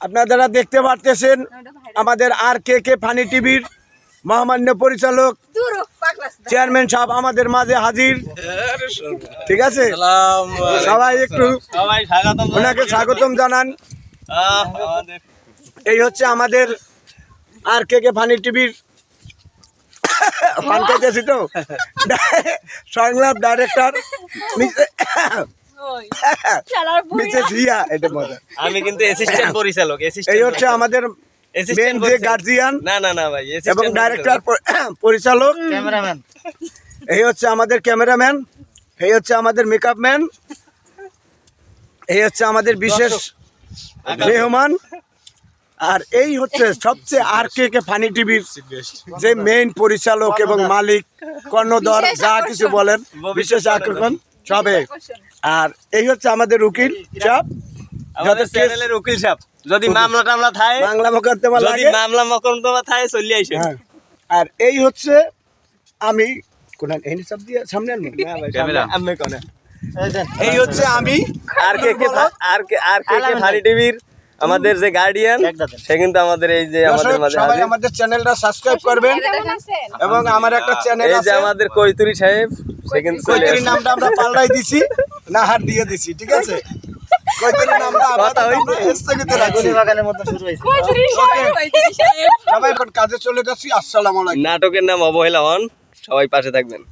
আপনারা দেখতে পারতেছেন আমাদের RKK ফানি টিভির মহামান্য পরিচালক চেয়ারম্যান সাহেব আমাদের মাঝে হাজির। ঠিক আছে, সবাই একটু ওনাকে স্বাগতম জানান। এই হচ্ছে আমাদের RKK ফানি টিভির সংলাপ ডাইরেক্টর আমি কিন্তু অ্যাসিস্ট্যান্ট পরিচালক। এই হচ্ছে আমাদের মেন যে গার্জিয়ান না ভাই, এবং ডাইরেক্টর পরিচালক। ক্যামেরাম্যান এই হচ্ছে আমাদের ক্যামেরাম্যান, এই হচ্ছে আমাদের মেকআপ ম্যান, এই হচ্ছে আমাদের বিশেষ মেহমান, আর এই হচ্ছে সবচেয়ে RKK ফানি টিভির যে মেইন পরিচালক এবং মালিক কর্ণধর, যা কিছু বলেন, বিশেষ আকর্ষণ সবে। আর এই হচ্ছে আমাদের উকিল সাহেব, আমাদের চ্যানেলের উকিল সাহেব। যদি মামলা টামলা থাকে, বাংলা মোকদ্দমা যদি লাগে, মামলা মোকদ্দমা থাকে চলে আইসেন। হ্যাঁ। আর এই হচ্ছে আমি কোন এই সব দিয়ে সামনে আনবো না ভাই, ক্যামেরা আমি কোন এই হচ্ছে আমি RKK ফানি টিভির আমাদের যে গার্ডিয়ান, সে কিন্তু আমাদের এই যে আমাদের মাঝে সবাই হাজির। আমাদের চ্যানেলটা সাবস্ক্রাইব করবেন এবং আমার একটা চ্যানেল এই যে আছে, আমাদের কৈতুরি সাহেব, সে কিন্তু চলে কৈতরি আসে। নামটা আমরা পাল্টাই দিছি, নাহার দিয়ে দিছি। ঠিক আছে, কৈতরি নামটা কথা হইছে। আমরা স্থগিত রাখছি। বাগানের মতো শুরু হয়েছে। সবাই এখন কাজে চলে যাচ্ছি। আসসালামু আলাইকুম। নাটকের নাম অবহেলা 1। সবাই পাশে থাকবেন।